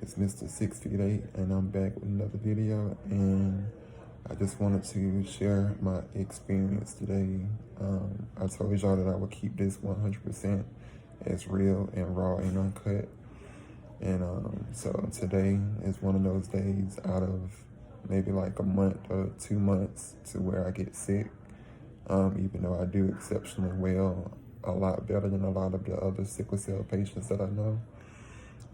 It's Mr. 6'8", and I'm back with another video, and I just wanted to share my experience today. I told y'all that I would keep this 100% as real and raw and uncut. And so today is one of those days out of maybe like a month or 2 months to where I get sick. Even though I do exceptionally well, a lot better than a lot of the other sickle cell patients that I know.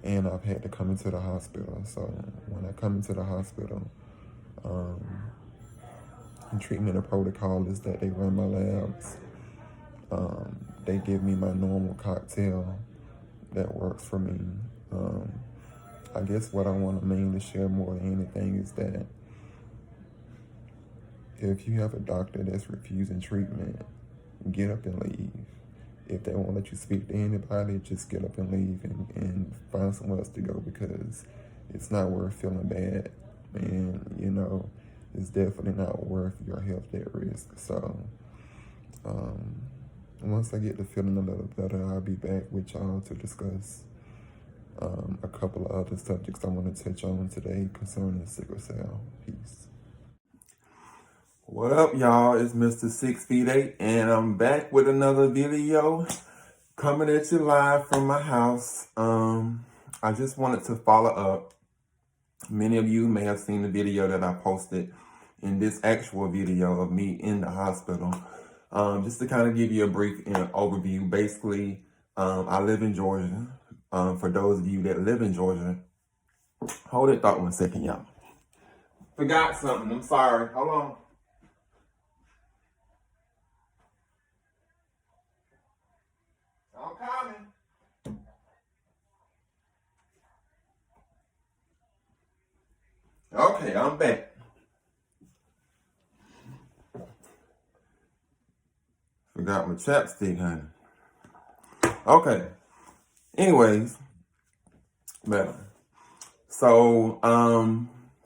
And I've had to come into the hospital. So when I come into the hospital, the treatment and protocol is that they run my labs. They give me my normal cocktail that works for me. I guess what I want to mainly share more than anything is that if you have a doctor that's refusing treatment, get up and leave. If they won't let you speak to anybody, just get up and leave and find somewhere else to go, because it's not worth feeling bad. And, you know, it's definitely not worth your health at risk. So once I get to feeling a little better, I'll be back with y'all to discuss a couple of other subjects I want to touch on today concerning sickle cell. Peace. What up, y'all? It's Mr. 6'8", and I'm back with another video coming at you live from my house. I just wanted to follow up. Many of you may have seen the video that I posted in this actual video of me in the hospital. Just to kind of give you a brief overview. Basically, I live in Georgia. For those of you that live in Georgia, hold that thought 1 second, y'all. Forgot something. I'm sorry. Hold on. I'm coming. Okay, I'm back. Forgot my chapstick, honey. Okay. Anyways, better. So,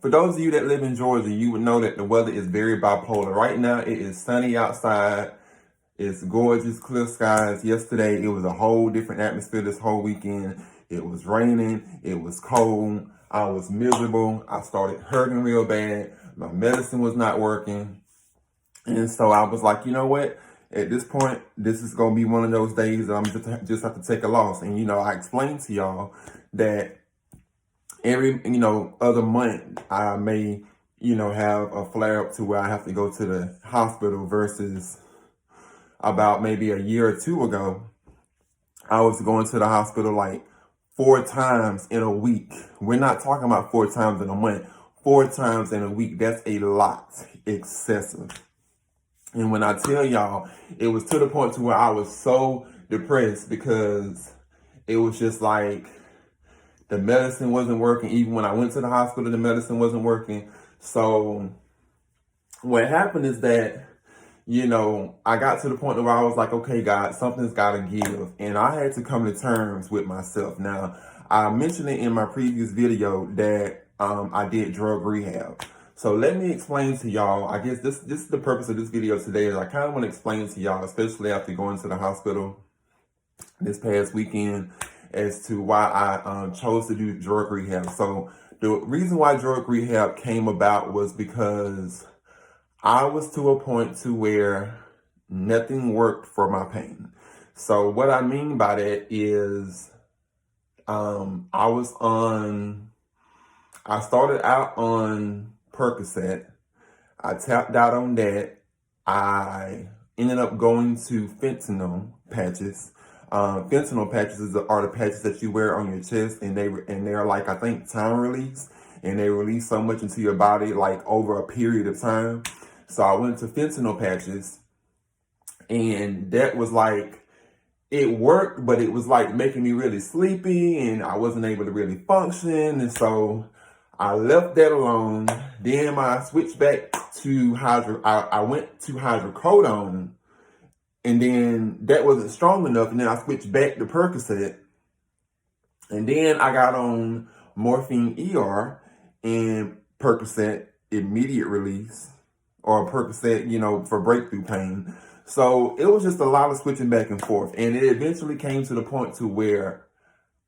for those of you that live in Georgia, you would know that the weather is very bipolar. Right now, it is sunny outside. It's gorgeous, clear skies. Yesterday, it was a whole different atmosphere this whole weekend. It was raining. It was cold. I was miserable. I started hurting real bad. My medicine was not working. And so I was like, you know what? At this point, this is going to be one of those days that I'm just have to take a loss. And, you know, I explained to y'all that every, other month I may, have a flare up to where I have to go to the hospital, versus about maybe a year or two ago, I was going to the hospital like 4 times in a week. We're not talking about 4 times in a month. 4 times in a week. That's a lot. Excessive. And when I tell y'all, it was to the point to where I was so depressed, because it was just like the medicine wasn't working. Even when I went to the hospital, the medicine wasn't working. So what happened is that, I got to the point where I was like, okay, God, something's got to give. And I had to come to terms with myself. Now, I mentioned it in my previous video that I did drug rehab. So let me explain to y'all. I guess this is the purpose of this video today, is I kind of want to explain to y'all, especially after going to the hospital this past weekend, as to why I chose to do drug rehab. So the reason why drug rehab came about was because I was to a point to where nothing worked for my pain. So what I mean by that is I started out on Percocet. I tapped out on that. I ended up going to fentanyl patches. Fentanyl patches are the patches that you wear on your chest, and they're like, I think, time release, and they release so much into your body like over a period of time. So I went to fentanyl patches, and that was like, it worked, but it was like making me really sleepy, and I wasn't able to really function. And so I left that alone. Then I switched back to I went to hydrocodone, and then that wasn't strong enough. And then I switched back to Percocet, and then I got on morphine ER and Percocet immediate release, or Percocet, for breakthrough pain. So it was just a lot of switching back and forth. And it eventually came to the point to where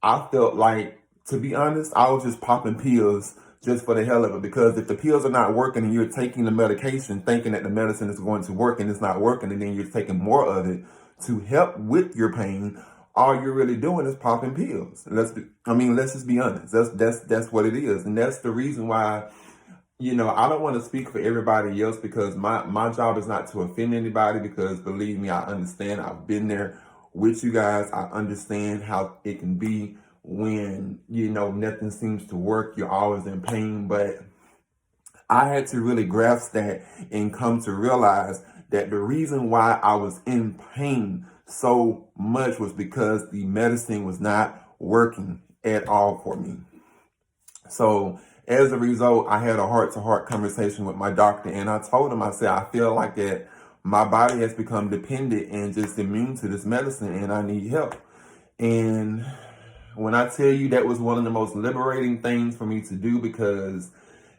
I felt like to be honest, I was just popping pills just for the hell of it. Because if the pills are not working and you're taking the medication thinking that the medicine is going to work and it's not working, and then you're taking more of it to help with your pain, all you're really doing is popping pills. Let's just be honest. That's what it is. And that's the reason why, I don't want to speak for everybody else, because my job is not to offend anybody, because believe me, I understand. I've been there with you guys. I understand how it can be when, nothing seems to work. You're always in pain. But I had to really grasp that and come to realize that the reason why I was in pain so much was because the medicine was not working at all for me. So as a result, I had a heart-to-heart conversation with my doctor, and I told him, I said, I feel like that my body has become dependent and just immune to this medicine, and I need help. And when I tell you, that was one of the most liberating things for me to do, because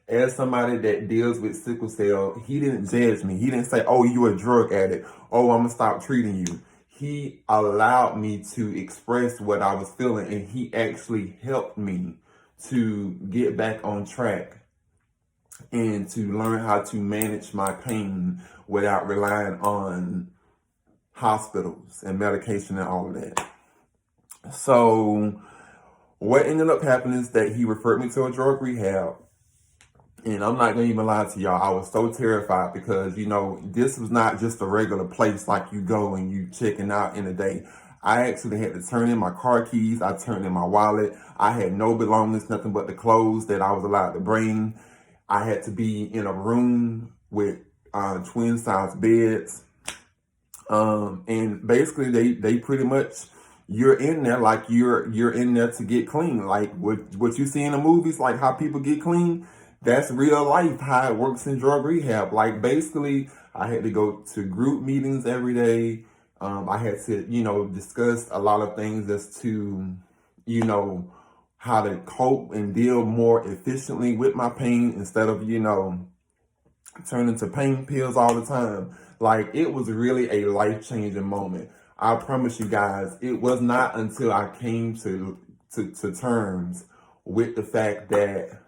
as somebody that deals with sickle cell, he didn't judge me. He didn't say, oh, you're a drug addict. Oh, I'm going to stop treating you. He allowed me to express what I was feeling, and he actually helped me to get back on track and to learn how to manage my pain without relying on hospitals and medication and all of that. So what ended up happening is that he referred me to a drug rehab. And I'm not going to even lie to y'all, I was so terrified, because, this was not just a regular place like you go and you checking out in a day. I actually had to turn in my car keys. I turned in my wallet. I had no belongings, nothing but the clothes that I was allowed to bring. I had to be in a room with twin size beds. And basically they pretty much, you're in there like you're in there to get clean. Like what you see in the movies, like how people get clean. That's real life, how it works in drug rehab. Like basically I had to go to group meetings every day. I had to, discuss a lot of things as to, how to cope and deal more efficiently with my pain instead of, turning to pain pills all the time. Like, it was really a life-changing moment. I promise you guys, it was not until I came to terms with the fact that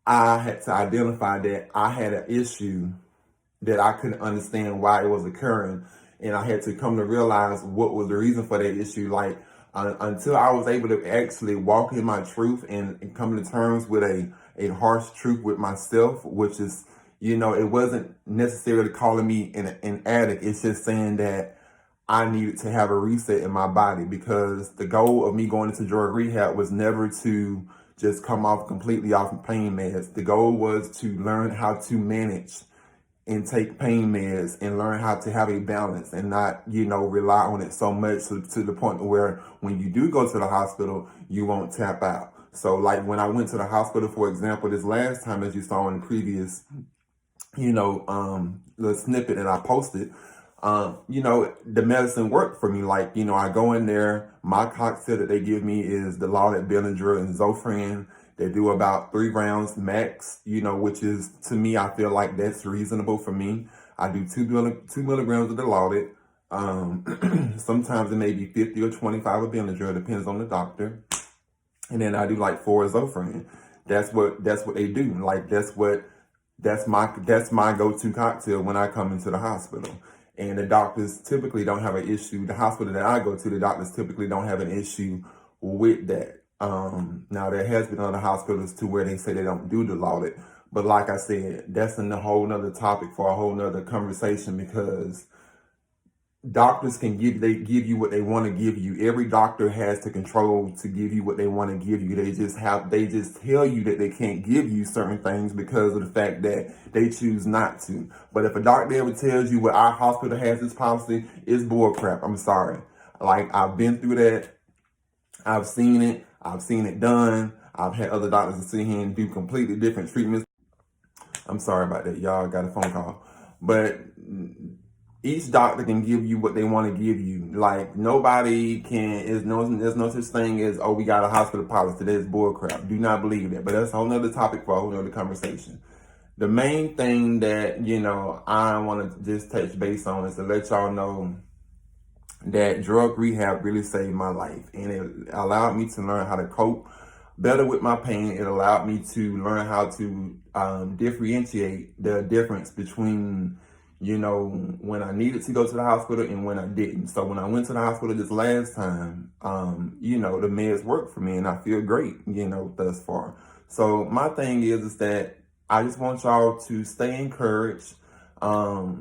I had to identify that I had an issue that I couldn't understand why it was occurring. And I had to come to realize what was the reason for that issue. Like, until I was able to actually walk in my truth and come to terms with a harsh truth with myself, which is, it wasn't necessarily calling me an addict. It's just saying that I needed to have a reset in my body, because the goal of me going into drug rehab was never to just come off completely off of pain meds. The goal was to learn how to manage and take pain meds and learn how to have a balance and not, rely on it so much to the point where when you do go to the hospital, you won't tap out. So like when I went to the hospital, for example, this last time, as you saw in the previous, the snippet that I posted, the medicine worked for me. Like, I go in there, my cocktail that they give me is the Lauded Benadryl and Zofran. They do about 3 rounds max, which is, to me, I feel like that's reasonable for me. I do 2 milligrams of the Lauded. Sometimes it may be 50 or 25 of Benadryl, depends on the doctor. And then I do like 4 Zofran. That's what they do. Like, that's my go-to cocktail when I come into the hospital. And the doctors typically don't have an issue. The hospital that I go to, the doctors typically don't have an issue with that. Now there has been other hospitals to where they say they don't do the Lauded. But like I said, that's a whole nother topic for a whole nother conversation, because doctors give you what they want to give you. Every doctor has the control to give you what they want to give you. They just tell you that they can't give you certain things because of the fact that they choose not to. But if a doctor ever tells you, well, our hospital has this policy, it's bull crap. I'm sorry. Like, I've been through that. I've seen it. I've seen it done. I've had other doctors sit here and do completely different treatments. I'm sorry about that, y'all. Got a phone call. But each doctor can give you what they want to give you. Like, nobody can, there's no such thing as, oh, we got a hospital policy. That's bullcrap. Do not believe that. But that's a whole nother topic for a whole nother conversation. The main thing that, I want to just touch base on is to let y'all know that drug rehab really saved my life, and it allowed me to learn how to cope better with my pain. It allowed me to learn how to differentiate the difference between, when I needed to go to the hospital and when I didn't. So when I went to the hospital this last time, the meds worked for me, and I feel great, thus far. So my thing is that I just want y'all to stay encouraged. I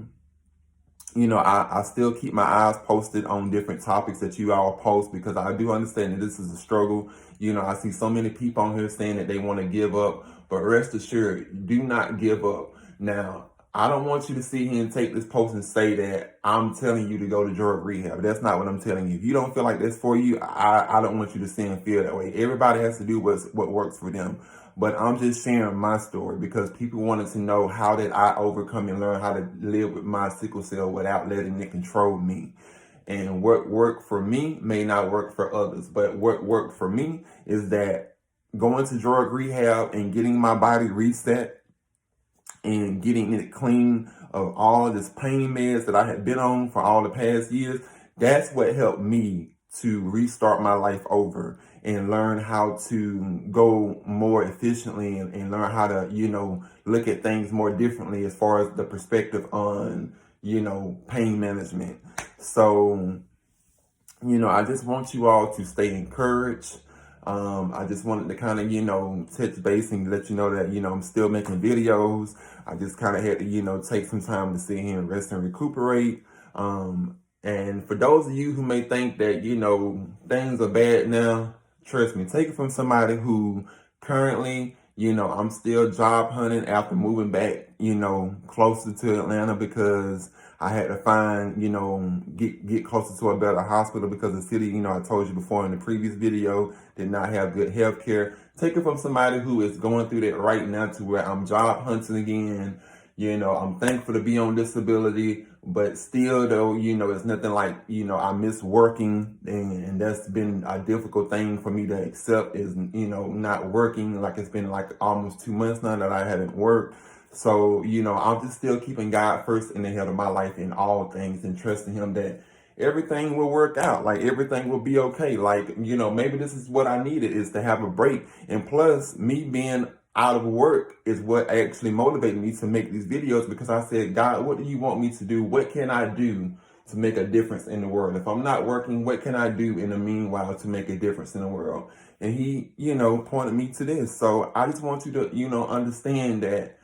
still keep my eyes posted on different topics that you all post, because I do understand that this is a struggle. I see so many people on here saying that they want to give up, but rest assured, do not give up. Now, I don't want you to sit here and take this post and say that I'm telling you to go to drug rehab. That's not what I'm telling you. If you don't feel like that's for you, I don't want you to sit and feel that way. Everybody has to do what works for them. But I'm just sharing my story because people wanted to know, how did I overcome and learn how to live with my sickle cell without letting it control me. And what worked for me may not work for others. But what worked for me is that going to drug rehab and getting my body reset and getting it clean of all of this pain meds that I had been on for all the past years, that's what helped me to restart my life over and learn how to go more efficiently and learn how to, look at things more differently as far as the perspective on, pain management. So, I just want you all to stay encouraged. I just wanted to kind of, touch base and let you know that, I'm still making videos. I just kind of had to, take some time to sit here and rest and recuperate. And for those of you who may think that, things are bad now, trust me, take it from somebody who currently, I'm still job hunting after moving back, closer to Atlanta, because I had to find, get closer to a better hospital, because the city, I told you before in the previous video, did not have good health care. Take it from somebody who is going through that right now, to where I'm job hunting again. I'm thankful to be on disability, but still though, it's nothing like, I miss working, and that's been a difficult thing for me to accept, is, not working. Like, it's been like almost 2 months now that I haven't worked. So, I'm just still keeping God first in the head of my life in all things, and trusting him that everything will work out. Like, everything will be okay. Like, maybe this is what I needed, is to have a break. And plus, me being out of work is what actually motivated me to make these videos, because I said, God, what do you want me to do? What can I do to make a difference in the world? If I'm not working, what can I do in the meanwhile to make a difference in the world? And he, pointed me to this. So I just want you to, understand that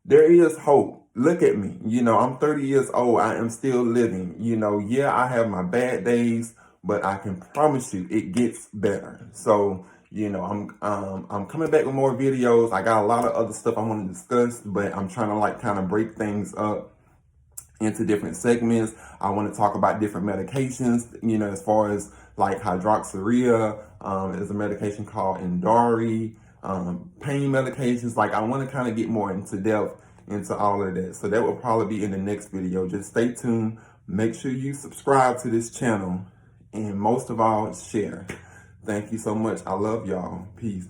there is hope. Look at me. I'm 30 years old. I am still living. Yeah, I have my bad days, but I can promise you it gets better. So, I'm coming back with more videos. I got a lot of other stuff I want to discuss, but I'm trying to kind of break things up into different segments. I want to talk about different medications, as far as like hydroxyurea, there's a medication called Endari, pain medications. Like, I want to kind of get more into depth into all of that. So that will probably be in the next video. Just stay tuned. Make sure you subscribe to this channel, and most of all, share. Thank you so much. I love y'all. Peace.